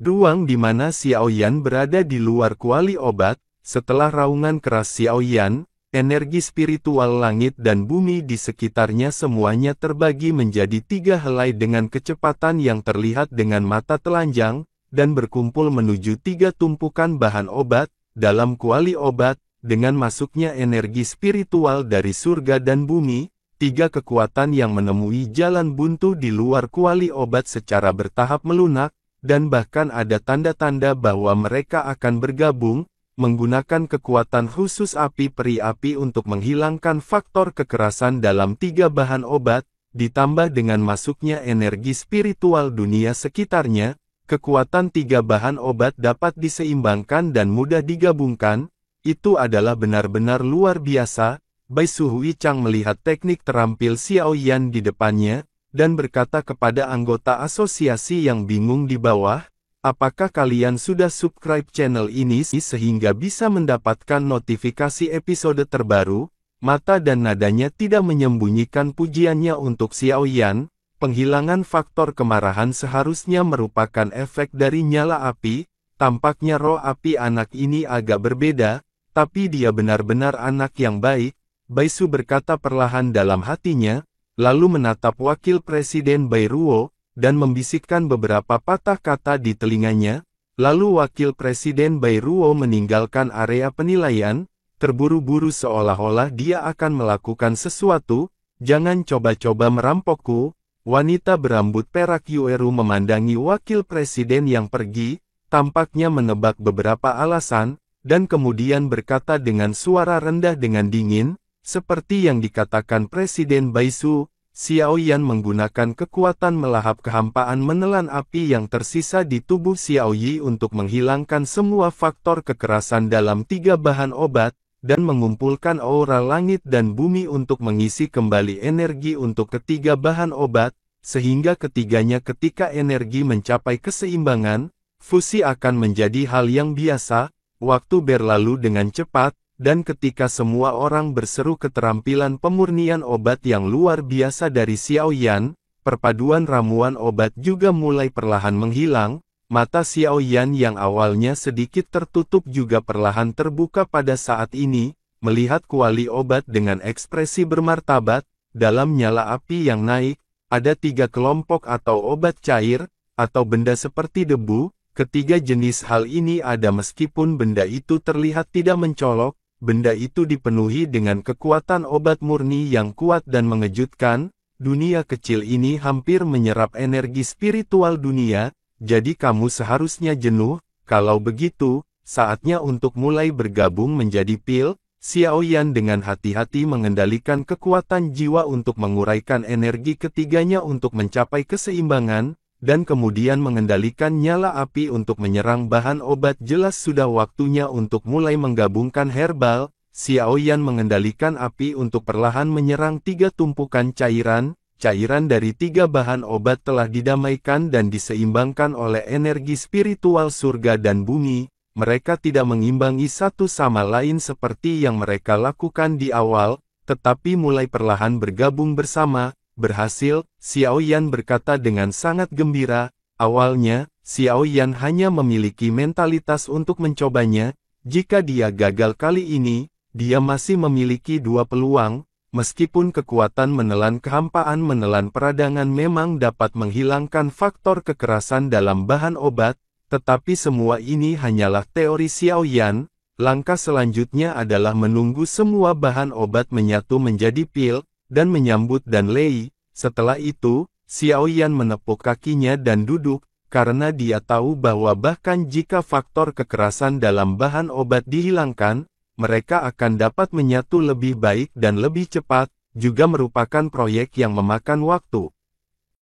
Ruang di mana Xiaoyan berada di luar kuali obat, setelah raungan keras Xiaoyan, energi spiritual langit dan bumi di sekitarnya semuanya terbagi menjadi 3 helai dengan kecepatan yang terlihat dengan mata telanjang, dan berkumpul menuju 3 tumpukan bahan obat, dalam kuali obat, dengan masuknya energi spiritual dari surga dan bumi, 3 kekuatan yang menemui jalan buntu di luar kuali obat secara bertahap melunak, dan bahkan ada tanda-tanda bahwa mereka akan bergabung, menggunakan kekuatan khusus api peri api untuk menghilangkan faktor kekerasan dalam 3 bahan obat, ditambah dengan masuknya energi spiritual dunia sekitarnya, kekuatan 3 bahan obat dapat diseimbangkan dan mudah digabungkan, itu adalah benar-benar luar biasa. Bai Suhui Chang melihat teknik terampil Xiaoyan di depannya, dan berkata kepada anggota asosiasi yang bingung di bawah, apakah kalian sudah subscribe channel ini sehingga bisa mendapatkan notifikasi episode terbaru? Mata dan nadanya tidak menyembunyikan pujiannya untuk Xiaoyan. Penghilangan faktor kemarahan seharusnya merupakan efek dari nyala api. Tampaknya roh api anak ini agak berbeda, tapi dia benar-benar anak yang baik. Bai Su berkata perlahan dalam hatinya, lalu menatap wakil presiden Bai Ruo, dan membisikkan beberapa patah kata di telinganya. Lalu wakil presiden Bai Ruo meninggalkan area penilaian, terburu-buru seolah-olah dia akan melakukan sesuatu. Jangan coba-coba merampokku. Wanita berambut perak Yueru memandangi wakil presiden yang pergi, tampaknya menebak beberapa alasan, dan kemudian berkata dengan suara rendah dengan dingin, seperti yang dikatakan Presiden Bai Su, Xiaoyan menggunakan kekuatan melahap kehampaan menelan api yang tersisa di tubuh Xiaoyi untuk menghilangkan semua faktor kekerasan dalam 3 bahan obat, dan mengumpulkan aura langit dan bumi untuk mengisi kembali energi untuk ketiga bahan obat, sehingga ketiganya ketika energi mencapai keseimbangan, fusi akan menjadi hal yang biasa. Waktu berlalu dengan cepat, dan ketika semua orang berseru keterampilan pemurnian obat yang luar biasa dari Xiaoyan, perpaduan ramuan obat juga mulai perlahan menghilang. Mata Xiaoyan yang awalnya sedikit tertutup juga perlahan terbuka pada saat ini, melihat kuali obat dengan ekspresi bermartabat. Dalam nyala api yang naik, ada 3 kelompok atau obat cair, atau benda seperti debu. Ketiga jenis hal ini ada meskipun benda itu terlihat tidak mencolok. Benda itu dipenuhi dengan kekuatan obat murni yang kuat dan mengejutkan. Dunia kecil ini hampir menyerap energi spiritual dunia, jadi kamu seharusnya jenuh. Kalau begitu, saatnya untuk mulai bergabung menjadi pil. Xiaoyan dengan hati-hati mengendalikan kekuatan jiwa untuk menguraikan energi ketiganya untuk mencapai keseimbangan, dan kemudian mengendalikan nyala api untuk menyerang bahan obat. Jelas sudah waktunya untuk mulai menggabungkan herbal. Xiaoyan mengendalikan api untuk perlahan menyerang 3 tumpukan cairan. Cairan dari 3 bahan obat telah didamaikan dan diseimbangkan oleh energi spiritual surga dan bumi. Mereka tidak mengimbangi satu sama lain seperti yang mereka lakukan di awal, tetapi mulai perlahan bergabung bersama. Berhasil, Xiaoyan berkata dengan sangat gembira. Awalnya, Xiaoyan hanya memiliki mentalitas untuk mencobanya. Jika dia gagal kali ini, dia masih memiliki 2 peluang. Meskipun kekuatan menelan kehampaan menelan peradangan memang dapat menghilangkan faktor kekerasan dalam bahan obat, tetapi semua ini hanyalah teori Xiaoyan. Langkah selanjutnya adalah menunggu semua bahan obat menyatu menjadi pil, dan menyambut dan Lei. Setelah itu, Xiaoyan menepuk kakinya dan duduk, karena dia tahu bahwa bahkan jika faktor kekerasan dalam bahan obat dihilangkan, mereka akan dapat menyatu lebih baik dan lebih cepat, juga merupakan proyek yang memakan waktu.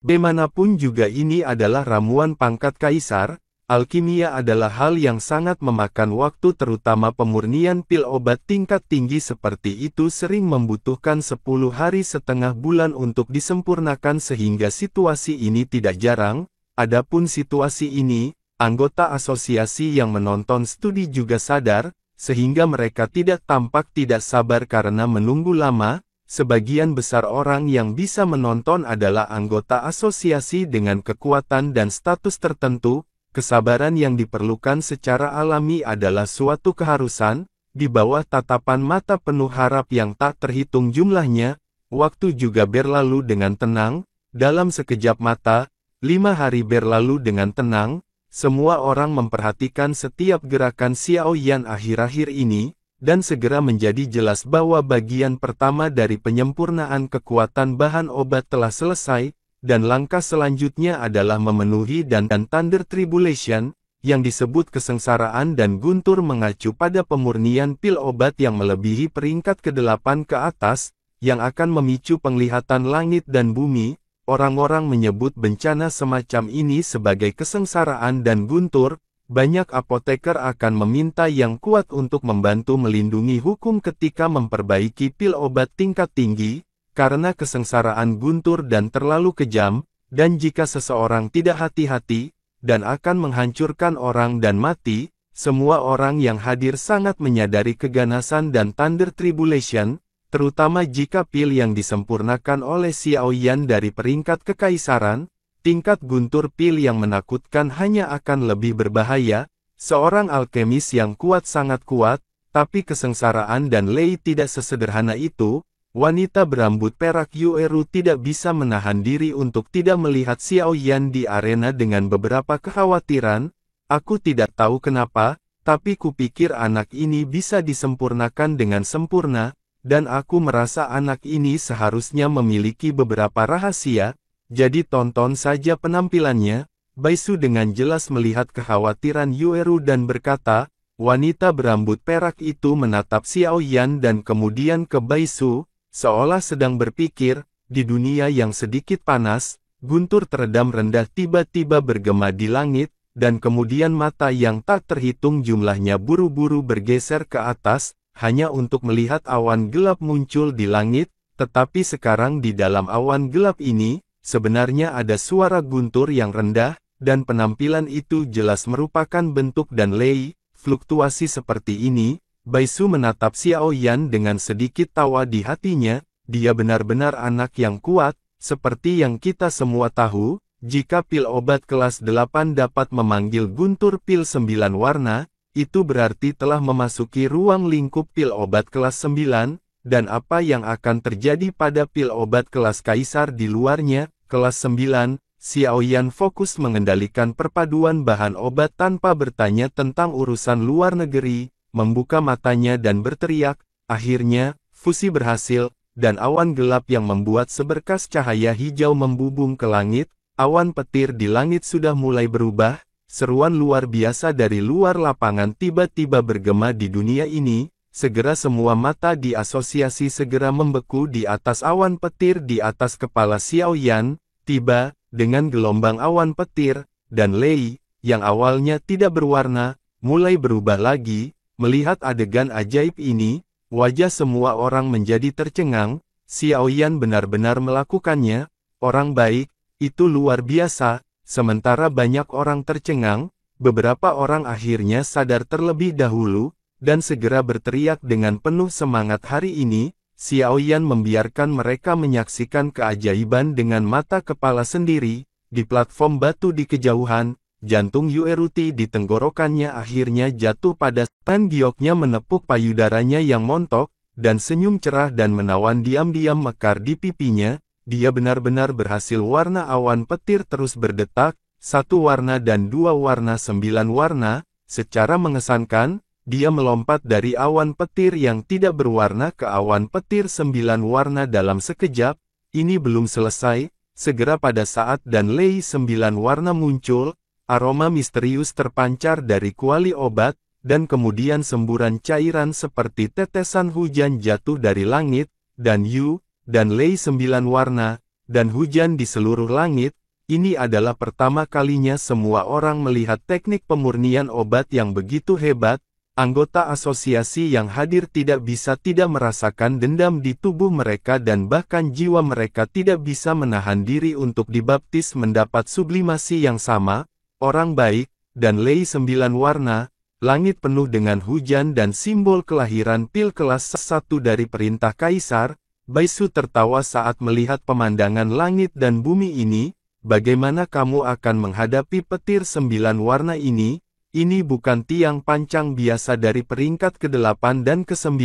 Bagaimanapun juga ini adalah ramuan pangkat kaisar. Alkimia adalah hal yang sangat memakan waktu, terutama pemurnian pil obat tingkat tinggi seperti itu sering membutuhkan 10 hari setengah bulan untuk disempurnakan sehingga situasi ini tidak jarang. Adapun situasi ini, anggota asosiasi yang menonton studi juga sadar, sehingga mereka tidak tampak tidak sabar karena menunggu lama. Sebagian besar orang yang bisa menonton adalah anggota asosiasi dengan kekuatan dan status tertentu. kesabaran yang diperlukan secara alami adalah suatu keharusan, di bawah tatapan mata penuh harap yang tak terhitung jumlahnya, waktu juga berlalu dengan tenang, dalam sekejap mata, 5 hari berlalu dengan tenang, semua orang memperhatikan setiap gerakan Xiao Yan akhir-akhir ini, dan segera menjadi jelas bahwa bagian pertama dari penyempurnaan kekuatan bahan obat telah selesai, dan langkah selanjutnya adalah memenuhi dan Thunder Tribulation, yang disebut kesengsaraan dan Guntur mengacu pada pemurnian pil obat yang melebihi peringkat ke-8 ke atas, yang akan memicu penglihatan langit dan bumi. Orang-orang menyebut bencana semacam ini sebagai kesengsaraan dan Guntur. Banyak apoteker akan meminta yang kuat untuk membantu melindungi hukum ketika memperbaiki pil obat tingkat tinggi, karena kesengsaraan Guntur dan terlalu kejam, dan jika seseorang tidak hati-hati, dan akan menghancurkan orang dan mati, semua orang yang hadir sangat menyadari keganasan dan Thunder Tribulation, terutama jika pil yang disempurnakan oleh Xiao Yan dari peringkat kekaisaran, tingkat Guntur pil yang menakutkan hanya akan lebih berbahaya. Seorang alkemis yang kuat sangat kuat, tapi kesengsaraan dan Lei tidak sesederhana itu. Wanita berambut perak Yueru tidak bisa menahan diri untuk tidak melihat Xiao Yan di arena dengan beberapa kekhawatiran. Aku tidak tahu kenapa, tapi kupikir anak ini bisa disempurnakan dengan sempurna, dan aku merasa anak ini seharusnya memiliki beberapa rahasia, jadi tonton saja penampilannya. Baisu dengan jelas melihat kekhawatiran Yueru dan berkata, wanita berambut perak itu menatap Xiao Yan dan kemudian ke Baisu, seolah sedang berpikir, di dunia yang sedikit panas, Guntur teredam rendah tiba-tiba bergema di langit, dan kemudian mata yang tak terhitung jumlahnya buru-buru bergeser ke atas, hanya untuk melihat awan gelap muncul di langit, tetapi sekarang di dalam awan gelap ini, sebenarnya ada suara Guntur yang rendah, dan penampilan itu jelas merupakan bentuk dan Lei, fluktuasi seperti ini. Baisu menatap Xiao Yan dengan sedikit tawa di hatinya, dia benar-benar anak yang kuat, seperti yang kita semua tahu, jika pil obat kelas 8 dapat memanggil Guntur pil 9 warna, itu berarti telah memasuki ruang lingkup pil obat kelas 9, dan apa yang akan terjadi pada pil obat kelas kaisar di luarnya, kelas 9, Xiao Yan fokus mengendalikan perpaduan bahan obat tanpa bertanya tentang urusan luar negeri, membuka matanya dan berteriak, akhirnya, fusi berhasil, dan awan gelap yang membuat seberkas cahaya hijau membubung ke langit, awan petir di langit sudah mulai berubah, seruan luar biasa dari luar lapangan tiba-tiba bergema di dunia ini, segera semua mata di asosiasi segera membeku di atas awan petir di atas kepala Xiao Yan, tiba, dengan gelombang awan petir, dan Lei, yang awalnya tidak berwarna, mulai berubah lagi. Melihat adegan ajaib ini, wajah semua orang menjadi tercengang. Xiao Yan benar-benar melakukannya, orang baik, itu luar biasa. Sementara banyak orang tercengang, beberapa orang akhirnya sadar terlebih dahulu, dan segera berteriak dengan penuh semangat. Hari ini, Xiao Yan membiarkan mereka menyaksikan keajaiban dengan mata kepala sendiri, di platform batu di kejauhan. Jantung Yueruti di tenggorokannya akhirnya jatuh pada Tan Gioknya menepuk payudaranya yang montok, dan senyum cerah dan menawan diam-diam mekar di pipinya. Dia benar-benar berhasil. Warna awan petir terus berdetak, 1 warna dan 2 warna 9 warna, secara mengesankan, dia melompat dari awan petir yang tidak berwarna ke awan petir 9 warna dalam sekejap. Ini belum selesai, segera pada saat dan Lei 9 warna muncul, aroma misterius terpancar dari kuali obat, dan kemudian semburan cairan seperti tetesan hujan jatuh dari langit, dan Yu, dan Lei 9 warna, dan hujan di seluruh langit. Ini adalah pertama kalinya semua orang melihat teknik pemurnian obat yang begitu hebat. Anggota asosiasi yang hadir tidak bisa tidak merasakan dendam di tubuh mereka dan bahkan jiwa mereka tidak bisa menahan diri untuk dibaptis mendapat sublimasi yang sama. Orang baik, dan Lei 9 warna, langit penuh dengan hujan dan simbol kelahiran pil kelas 1 dari perintah kaisar. Baisu tertawa saat melihat pemandangan langit dan bumi ini, bagaimana kamu akan menghadapi petir 9 warna ini? Ini bukan tiang pancang biasa dari peringkat ke-8 dan ke-9,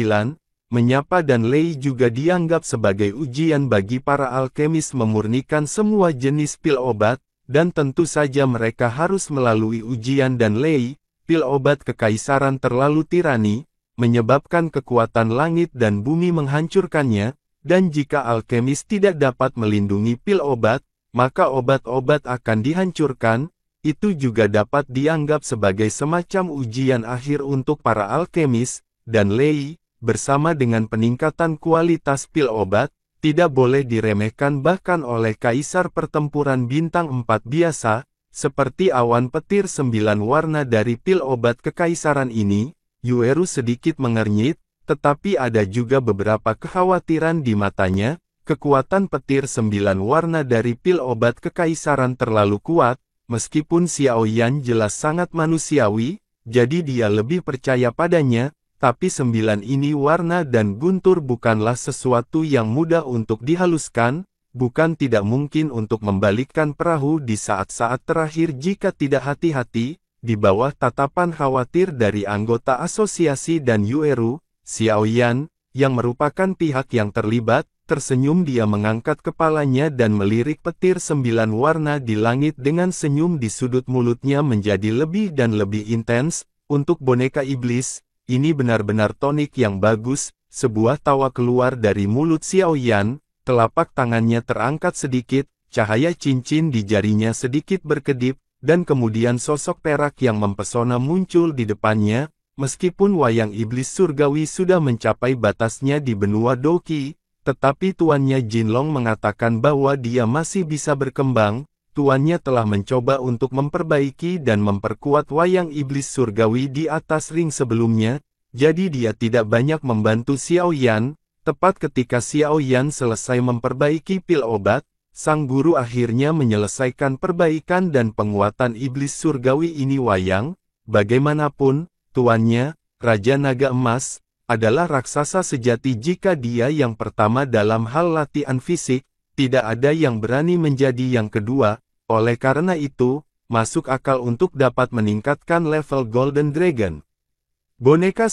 menyapa dan Lei juga dianggap sebagai ujian bagi para alkemis memurnikan semua jenis pil obat, dan tentu saja mereka harus melalui ujian dan Lei, pil obat kekaisaran terlalu tirani, menyebabkan kekuatan langit dan bumi menghancurkannya, dan jika alkemis tidak dapat melindungi pil obat, maka obat-obat akan dihancurkan. Itu juga dapat dianggap sebagai semacam ujian akhir untuk para alkemis, dan Lei, bersama dengan peningkatan kualitas pil obat, tidak boleh diremehkan bahkan oleh Kaisar Pertempuran Bintang 4 biasa, seperti awan petir 9 warna dari pil obat kekaisaran ini. Yueru sedikit mengernyit, tetapi ada juga beberapa kekhawatiran di matanya. Kekuatan petir 9 warna dari pil obat kekaisaran terlalu kuat, meskipun Xiao Yan jelas sangat manusiawi, jadi dia lebih percaya padanya, tapi 9 ini warna dan guntur bukanlah sesuatu yang mudah untuk dihaluskan, bukan tidak mungkin untuk membalikkan perahu di saat-saat terakhir jika tidak hati-hati. Di bawah tatapan khawatir dari anggota asosiasi dan Yueru, Xiao Yan, yang merupakan pihak yang terlibat, tersenyum. Dia mengangkat kepalanya dan melirik petir 9 warna di langit dengan senyum di sudut mulutnya menjadi lebih dan lebih intens. Untuk boneka iblis, ini benar-benar tonik yang bagus. Sebuah tawa keluar dari mulut Xiao Yan, telapak tangannya terangkat sedikit, cahaya cincin di jarinya sedikit berkedip, dan kemudian sosok perak yang mempesona muncul di depannya. Meskipun wayang iblis surgawi sudah mencapai batasnya di benua Doki, tetapi tuannya Jinlong mengatakan bahwa dia masih bisa berkembang. Tuannya telah mencoba untuk memperbaiki dan memperkuat wayang iblis surgawi di atas ring sebelumnya, jadi dia tidak banyak membantu Xiao Yan. Tepat ketika Xiao Yan selesai memperbaiki pil obat, sang guru akhirnya menyelesaikan perbaikan dan penguatan iblis surgawi ini. Wayang, bagaimanapun, tuannya, Raja Naga Emas, adalah raksasa sejati. Jika dia yang pertama dalam hal latihan fisik, tidak ada yang berani menjadi yang kedua. Oleh karena itu, masuk akal untuk dapat meningkatkan level Golden Dragon. Boneka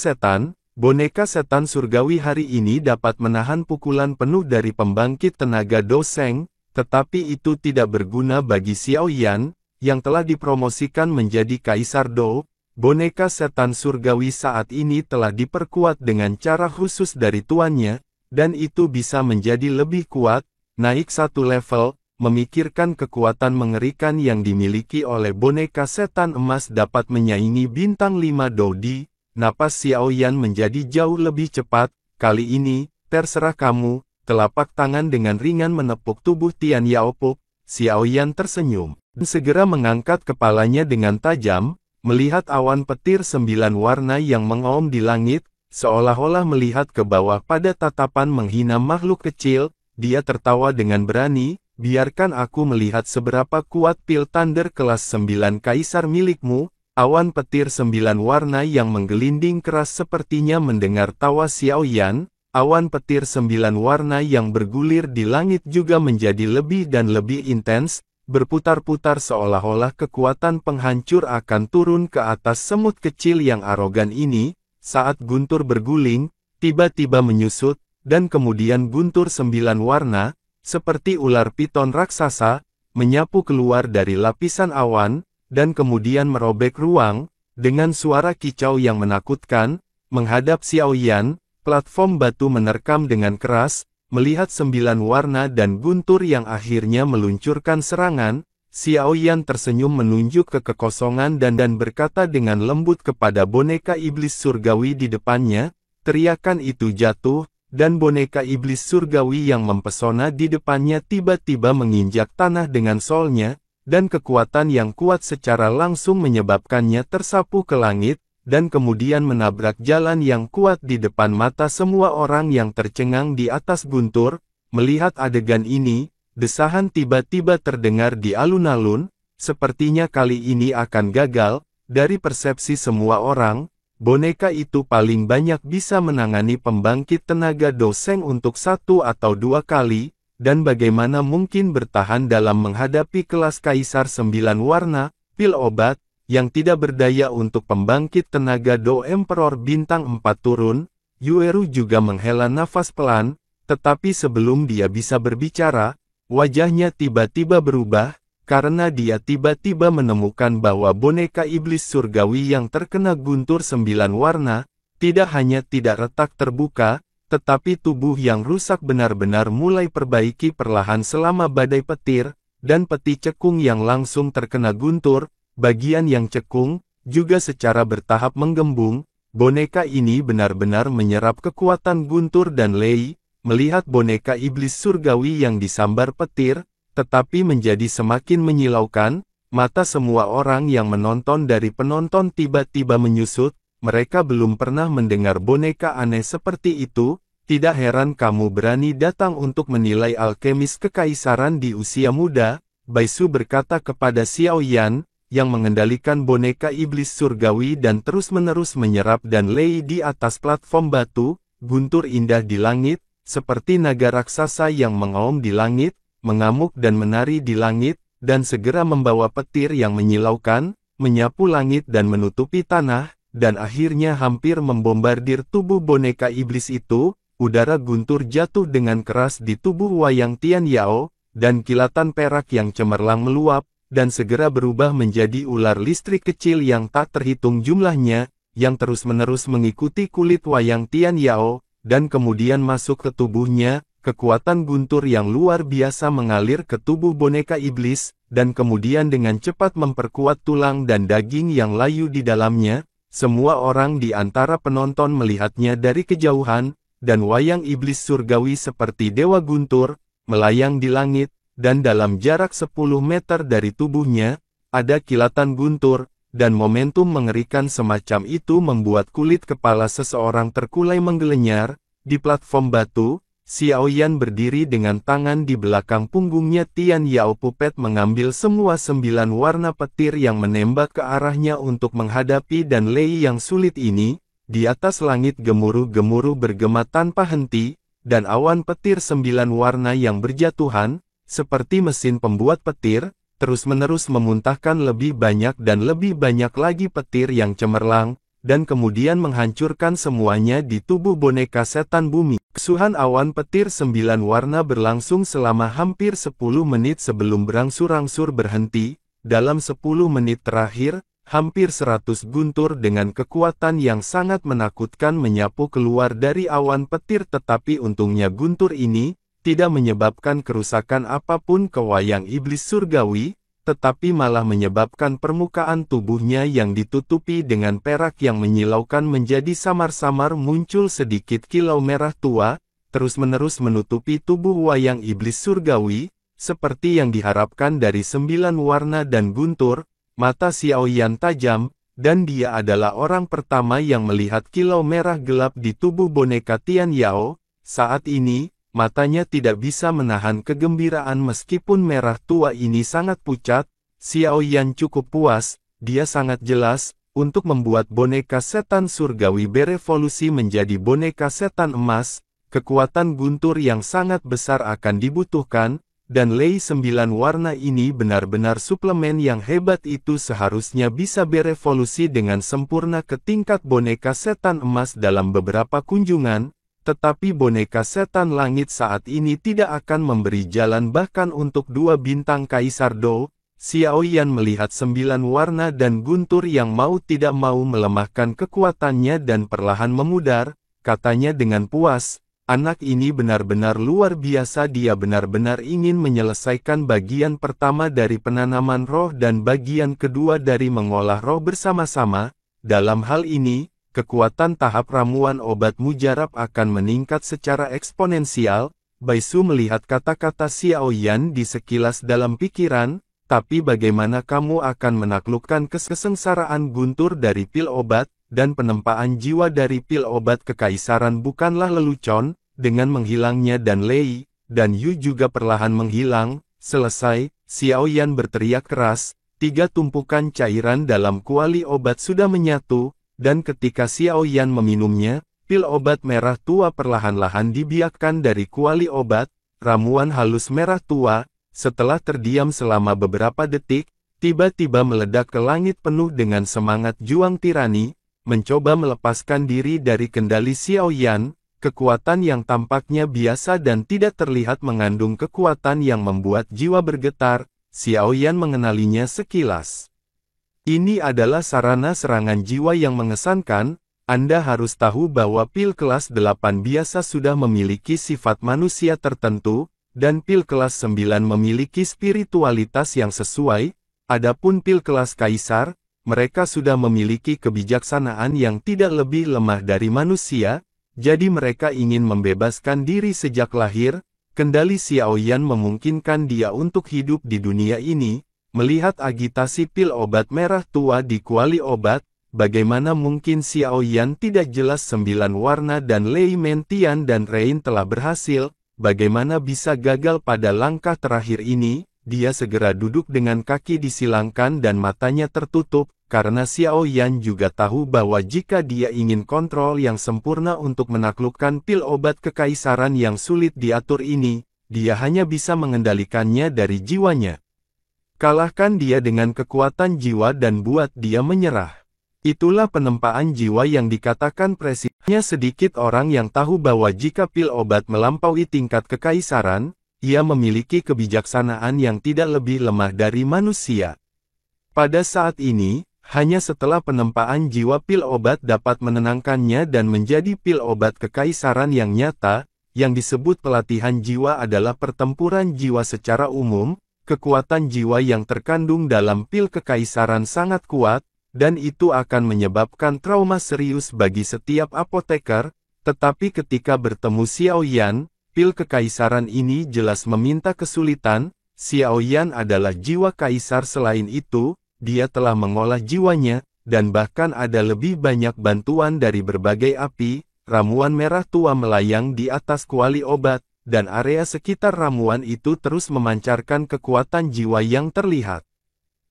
setan surgawi hari ini dapat menahan pukulan penuh dari pembangkit tenaga Do Seng, tetapi itu tidak berguna bagi Xiao Yan, yang telah dipromosikan menjadi Kaisar Do. Boneka setan surgawi saat ini telah diperkuat dengan cara khusus dari tuannya, dan itu bisa menjadi lebih kuat, naik satu level. Memikirkan kekuatan mengerikan yang dimiliki oleh boneka setan emas dapat menyaingi bintang 5 Dodi, napas Xiao Yan menjadi jauh lebih cepat. Kali ini, terserah kamu. Telapak tangan dengan ringan menepuk tubuh Tian Yaopuk. Xiao Yan tersenyum, dan segera mengangkat kepalanya dengan tajam, melihat awan petir 9 warna yang mengaum di langit, seolah-olah melihat ke bawah pada tatapan menghina makhluk kecil. Dia tertawa dengan berani. Biarkan aku melihat seberapa kuat pil Thunder kelas 9 kaisar milikmu. Awan petir 9 warna yang menggelinding keras sepertinya mendengar tawa Xiao Yan. Awan petir 9 warna yang bergulir di langit juga menjadi lebih dan lebih intens, berputar-putar seolah-olah kekuatan penghancur akan turun ke atas semut kecil yang arogan ini. Saat guntur berguling, tiba-tiba menyusut, dan kemudian guntur 9 warna, seperti ular piton raksasa, menyapu keluar dari lapisan awan, dan kemudian merobek ruang, dengan suara kicau yang menakutkan, menghadap Xiao Yan. Platform batu menerkam dengan keras, melihat 9 warna dan guntur yang akhirnya meluncurkan serangan. Xiao Yan tersenyum menunjuk ke kekosongan dan berkata dengan lembut kepada boneka iblis surgawi di depannya. Teriakan itu jatuh, dan boneka iblis surgawi yang mempesona di depannya tiba-tiba menginjak tanah dengan solnya, dan kekuatan yang kuat secara langsung menyebabkannya tersapu ke langit, dan kemudian menabrak jalan yang kuat di depan mata semua orang yang tercengang di atas guntur. Melihat adegan ini, desahan tiba-tiba terdengar di alun-alun, sepertinya kali ini akan gagal. Dari persepsi semua orang, boneka itu paling banyak bisa menangani pembangkit tenaga Do Seng untuk 1 atau 2 kali, dan bagaimana mungkin bertahan dalam menghadapi kelas Kaisar 9 warna, pil obat, yang tidak berdaya untuk pembangkit tenaga Do Emperor bintang 4 turun. Yueru juga menghela nafas pelan, tetapi sebelum dia bisa berbicara, wajahnya tiba-tiba berubah, karena dia tiba-tiba menemukan bahwa boneka iblis surgawi yang terkena guntur 9 warna, tidak hanya tidak retak terbuka, tetapi tubuh yang rusak benar-benar mulai perbaiki perlahan selama badai petir, dan peti cekung yang langsung terkena guntur, bagian yang cekung, juga secara bertahap menggembung. Boneka ini benar-benar menyerap kekuatan guntur dan Lei, melihat boneka iblis surgawi yang disambar petir, tetapi menjadi semakin menyilaukan. Mata semua orang yang menonton dari penonton tiba-tiba menyusut. Mereka belum pernah mendengar boneka aneh seperti itu. Tidak heran kamu berani datang untuk menilai alkemis kekaisaran di usia muda, Baisu berkata kepada Xiao Yan, yang mengendalikan boneka iblis surgawi dan terus-menerus menyerap dan Lei di atas platform batu. Guntur indah di langit, seperti naga raksasa yang mengaum di langit, mengamuk dan menari di langit, dan segera membawa petir yang menyilaukan, menyapu langit dan menutupi tanah, dan akhirnya hampir membombardir tubuh boneka iblis itu. Udara guntur jatuh dengan keras di tubuh Wayang Tian Yao, dan kilatan perak yang cemerlang meluap, dan segera berubah menjadi ular listrik kecil yang tak terhitung jumlahnya, yang terus-menerus mengikuti kulit Wayang Tian Yao, dan kemudian masuk ke tubuhnya. Kekuatan guntur yang luar biasa mengalir ke tubuh boneka iblis, dan kemudian dengan cepat memperkuat tulang dan daging yang layu di dalamnya. Semua orang di antara penonton melihatnya dari kejauhan, dan wayang iblis surgawi seperti dewa guntur, melayang di langit, dan dalam jarak 10 meter dari tubuhnya, ada kilatan guntur, dan momentum mengerikan semacam itu membuat kulit kepala seseorang terkulai menggelenyar. Di platform batu, Xiao Yan berdiri dengan tangan di belakang punggungnya. Tian Yao Pupet mengambil semua 9 warna petir yang menembak ke arahnya untuk menghadapi dan Lei yang sulit ini. Di atas langit gemuruh-gemuruh bergema tanpa henti, dan awan petir 9 warna yang berjatuhan, seperti mesin pembuat petir, terus-menerus memuntahkan lebih banyak dan lebih banyak lagi petir yang cemerlang, dan kemudian menghancurkan semuanya di tubuh boneka setan bumi. Kesuhan awan petir 9 warna berlangsung selama hampir 10 menit sebelum berangsur-angsur berhenti. Dalam 10 menit terakhir, hampir 100 guntur dengan kekuatan yang sangat menakutkan menyapu keluar dari awan petir, tetapi untungnya guntur ini tidak menyebabkan kerusakan apapun ke wayang iblis surgawi, tetapi malah menyebabkan permukaan tubuhnya yang ditutupi dengan perak yang menyilaukan menjadi samar-samar muncul sedikit kilau merah tua, terus-menerus menutupi tubuh wayang iblis surgawi, seperti yang diharapkan dari 9 warna dan guntur. Mata Xiao Yan tajam, dan dia adalah orang pertama yang melihat kilau merah gelap di tubuh boneka Tian Yao. Saat ini, matanya tidak bisa menahan kegembiraan meskipun merah tua ini sangat pucat. Xiao Yan cukup puas, dia sangat jelas, untuk membuat boneka setan surgawi berevolusi menjadi boneka setan emas, kekuatan guntur yang sangat besar akan dibutuhkan, dan Lei 9 warna ini benar-benar suplemen yang hebat. Itu seharusnya bisa berevolusi dengan sempurna ke tingkat boneka setan emas dalam beberapa kunjungan. Tetapi boneka setan langit saat ini tidak akan memberi jalan bahkan untuk 2 bintang Kaisar Do. Xiao Yan melihat 9 warna dan guntur yang mau tidak mau melemahkan kekuatannya dan perlahan memudar, katanya dengan puas, anak ini benar-benar luar biasa. Dia benar-benar ingin menyelesaikan bagian pertama dari penanaman roh dan bagian kedua dari mengolah roh bersama-sama. Dalam hal ini, kekuatan tahap ramuan obat mujarab akan meningkat secara eksponensial. Baisu melihat kata-kata Xiao Yan di sekilas dalam pikiran, tapi bagaimana kamu akan menaklukkan kesengsaraan guntur dari pil obat, dan penempaan jiwa dari pil obat kekaisaran bukanlah lelucon. Dengan menghilangnya dan Lei, dan Yu juga perlahan menghilang. Selesai, Xiao Yan berteriak keras, 3 tumpukan cairan dalam kuali obat sudah menyatu, dan ketika Xiao Yan meminumnya, pil obat merah tua perlahan-lahan dibiakkan dari kuali obat. ramuan halus merah tua, setelah terdiam selama beberapa detik, tiba-tiba meledak ke langit penuh dengan semangat juang tirani, mencoba melepaskan diri dari kendali Xiao Yan. Kekuatan yang tampaknya biasa dan tidak terlihat mengandung kekuatan yang membuat jiwa bergetar. Xiao Yan mengenalinya sekilas. Ini adalah sarana serangan jiwa yang mengesankan. Anda harus tahu bahwa pil kelas 8 biasa sudah memiliki sifat manusia tertentu, dan pil kelas 9 memiliki spiritualitas yang sesuai. Adapun pil kelas kaisar, mereka sudah memiliki kebijaksanaan yang tidak lebih lemah dari manusia. Jadi mereka ingin membebaskan diri sejak lahir. Kendali Xiao Yan memungkinkan dia untuk hidup di dunia ini. Melihat agitasi pil obat merah tua di kuali obat, bagaimana mungkin Xiao Yan tidak jelas 9 warna dan Lei Mentian dan Rain telah berhasil. Bagaimana bisa gagal pada langkah terakhir ini? Dia segera duduk dengan kaki disilangkan dan matanya tertutup. Karena Xiao Yan juga tahu bahwa jika dia ingin kontrol yang sempurna untuk menaklukkan pil obat kekaisaran yang sulit diatur ini, dia hanya bisa mengendalikannya dari jiwanya. Kalahkan dia dengan kekuatan jiwa dan buat dia menyerah. Itulah penempaan jiwa yang dikatakan presidennya. Sedikit orang yang tahu bahwa jika pil obat melampaui tingkat kekaisaran, ia memiliki kebijaksanaan yang tidak lebih lemah dari manusia. Pada saat ini, hanya setelah penempaan jiwa pil obat dapat menenangkannya dan menjadi pil obat kekaisaran yang nyata, yang disebut pelatihan jiwa adalah pertempuran jiwa secara umum. Kekuatan jiwa yang terkandung dalam pil kekaisaran sangat kuat, dan itu akan menyebabkan trauma serius bagi setiap apoteker. Tetapi ketika bertemu Xiao Yan, pil kekaisaran ini jelas meminta kesulitan. Xiao Yan adalah jiwa kaisar. Selain itu, dia telah mengolah jiwanya, dan bahkan ada lebih banyak bantuan dari berbagai api. Ramuan merah tua melayang di atas kuali obat, dan area sekitar ramuan itu terus memancarkan kekuatan jiwa yang terlihat.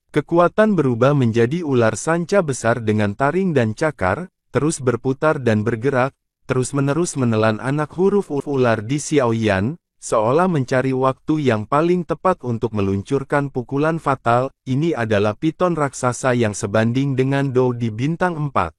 Kekuatan berubah menjadi ular sanca besar dengan taring dan cakar, terus berputar dan bergerak, terus-menerus menelan anak huruf ular di Xiao Yan, seolah mencari waktu yang paling tepat untuk meluncurkan pukulan fatal. Ini adalah piton raksasa yang sebanding dengan Dou di bintang 4.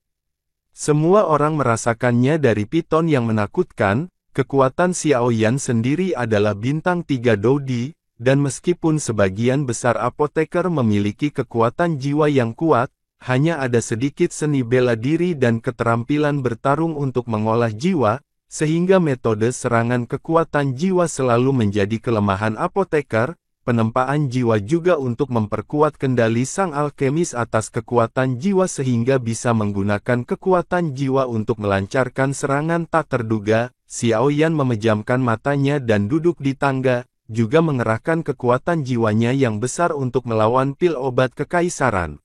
Semua orang merasakannya dari piton yang menakutkan. Kekuatan Xiao Yan sendiri adalah bintang 3 Dou di, dan meskipun sebagian besar apoteker memiliki kekuatan jiwa yang kuat, hanya ada sedikit seni bela diri dan keterampilan bertarung untuk mengolah jiwa, sehingga metode serangan kekuatan jiwa selalu menjadi kelemahan apoteker. Penempaan jiwa juga untuk memperkuat kendali sang alkemis atas kekuatan jiwa sehingga bisa menggunakan kekuatan jiwa untuk melancarkan serangan tak terduga. Xiao Yan memejamkan matanya dan duduk di tangga, juga mengerahkan kekuatan jiwanya yang besar untuk melawan pil obat kekaisaran.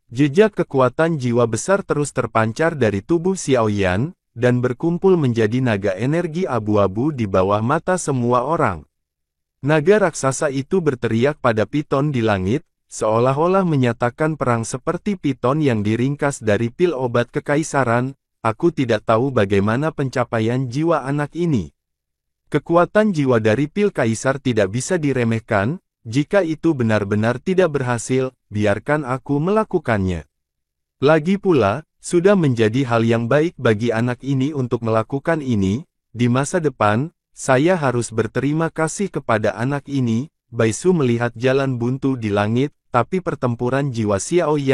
Jejak kekuatan jiwa besar terus terpancar dari tubuh Xiao Yan, dan berkumpul menjadi naga energi abu-abu di bawah mata semua orang. Naga raksasa itu berteriak pada piton di langit, seolah-olah menyatakan perang seperti piton yang diringkas dari pil obat kekaisaran. Aku tidak tahu bagaimana pencapaian jiwa anak ini. Kekuatan jiwa dari pil kaisar tidak bisa diremehkan. Jika itu benar-benar tidak berhasil, biarkan aku melakukannya. Lagi pula, sudah menjadi hal yang baik bagi anak ini untuk melakukan ini. Di masa depan, saya harus berterima kasih kepada anak ini. Baisu melihat jalan buntu di langit, tapi pertempuran jiwa Xiao Yan